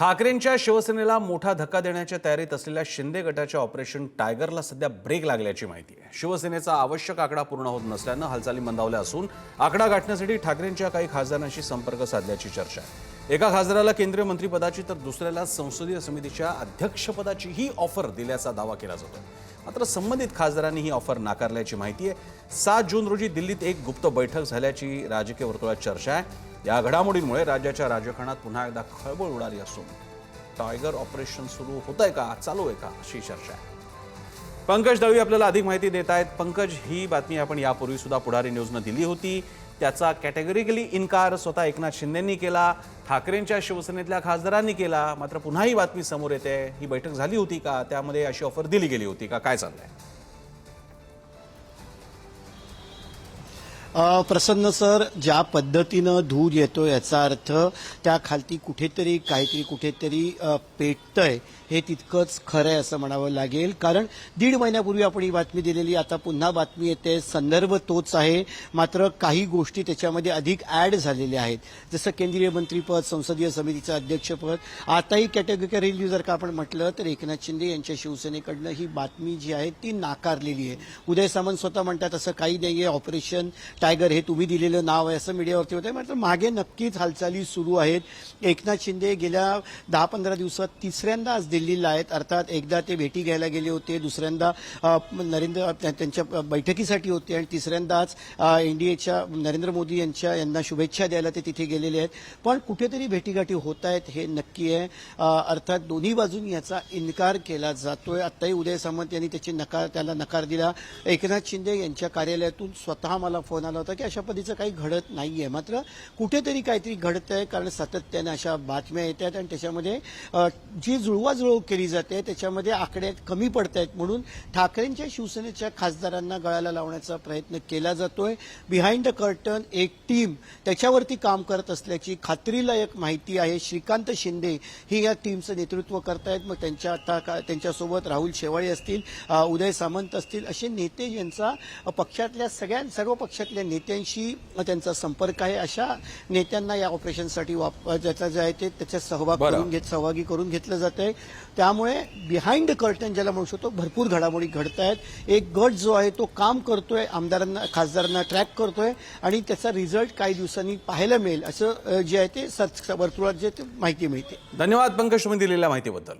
ठाकरेंच्या शिवसेनेला मोठा धक्का देण्याच्या तयारीत असलेल्या शिंदे गटाच्या ऑपरेशन टायगरला सध्या ब्रेक लागल्याची माहिती आहे। शिवसेनेचा आवश्यक आकडा पूर्ण होत नसल्यानं हालचाली मंदावल्या असून आकडा गाठण्यासाठी ठाकरेंच्या काही खासदारांशी संपर्क साधल्याची चर्चा आहे। एका खासदाराला केंद्रीय मंत्रिपदाची तर दुसऱ्याला संसदीय समितीच्या अध्यक्षपदाचीही ऑफर दिल्याचा दावा केला जातो। मात्र संबंधित खासदारांनी ही ऑफर नाकारल्याची माहिती आहे। 7 जून रोजी दिल्लीत एक गुप्त बैठक झाल्याची राजकीय वर्तुळात चर्चा आहे। या घडामोडींमुळे राज्याच्या राजकारणात पुन्हा एकदा खळबळ उडाली असून टायगर ऑपरेशन सुरू होतंय का, चालू आहे का, अशी चर्चा आहे। पंकज दळवी आपल्याला अधिक माहिती देत आहेत। पंकज, ही बातमी आपण यापूर्वी सुद्धा पुढारी न्यूजनं दिली होती, त्याचा कॅटेगोरिकली इन्कार स्वतः एकनाथ शिंदेंनी केला, ठाकरेंच्या शिवसेनेतल्या खासदारांनी केला। मात्र पुन्हा ही बातमी समोर येते, ही बैठक झाली होती का, त्यामध्ये अशी ऑफर दिली गेली होती का, काय चाललंय? प्रसन्न सर, ज्या पद्धतीनं धूर येतो याचा अर्थ त्या खालती कुठेतरी कुठेतरी पेटतंय, हे तितकंच खरं आहे असं म्हणावं लागेल। कारण 1.5 महिन्यापूर्वी आपण ही बातमी दिलेली, आता पुन्हा बातमी येते, संदर्भ तोच आहे, मात्र काही गोष्टी त्याच्यामध्ये अधिक ॲड झालेल्या आहेत। जसं केंद्रीय मंत्रीपद, संसदीय समितीचं अध्यक्षपद, आताही कॅटेगरी जर का आपण म्हटलं तर एकनाथ शिंदे यांच्या शिवसेनेकडनं ही बातमी जी आहे ती नाकारलेली आहे। उदय सामंत स्वतः म्हणतात असं काही नाहीये, ऑपरेशन टायगर हे तुम्ही दिलेलं नाव आहे असं मीडियावरती होतं। मात्र मागे नक्कीच हालचाली सुरू आहेत। एकनाथ शिंदे गेल्या 10-15 दिवसात तिसऱ्यांदा आज दिल्लीला आहेत। अर्थात एकदा ते भेटी घ्यायला गेले होते, दुसऱ्यांदा त्यांच्या बैठकीसाठी होते आणि तिसऱ्यांदाच एनडीएच्या नरेंद्र मोदी यांना शुभेच्छा द्यायला ते तिथे गेलेले आहेत। पण कुठेतरी भेटीगाठी होत आहेत हे नक्की आहे। अर्थात दोन्ही बाजूंनी याचा इन्कार केला जातोय। आत्ताही उदय सामंत यांनी त्याला नकार दिला। एकनाथ शिंदे यांच्या कार्यालयातून स्वतः मला फोन आला होता की अशा पद्धतीचं काही घडत नाहीये, मात्र कुठेतरी काहीतरी घडतंय, कारण सातत्याने अशा बातम्या येत आहेत आणि त्याच्यामध्ये जी जुळवाजुळव केली जाते त्याच्यामध्ये आकडे कमी पडत आहेत। म्हणून ठाकरेंच्या शिवसेनेच्या खासदारांना गळाला लावण्याचा प्रयत्न केला जातोय। बिहाइंड द कर्टन एक टीम त्याच्यावरती काम करत असल्याची खात्रीलायक माहिती आहे। श्रीकांत शिंदे ही या टीमचं नेतृत्व करतायत। मग त्यांच्यासोबत राहुल शेवाळे असतील, उदय सामंत असतील, असे नेते ज्यांचा पक्षातल्या सर्व पक्षातल्या नेत्यांशी त्यांचा संपर्क आहे, अशा नेत्यांना या ऑपरेशनसाठी ज्याचा जे आहे ते त्याच्यात सहभागी करून घेतलं जात आहे। त्यामुळे बिहाइंड द कर्टन ज्याला म्हणू शकतो भरपूर घडामोडी घडत आहेत। एक गट जो आहे तो काम करतोय, आमदारांना खासदारांना ट्रॅक करतोय आणि त्याचा रिझल्ट काही दिवसांनी पाहायला मिळेल असं जे आहे ते वर्तुळात जे माहिती मिळते। धन्यवाद पंकज, तुम्ही दिलेल्या माहितीबद्दल।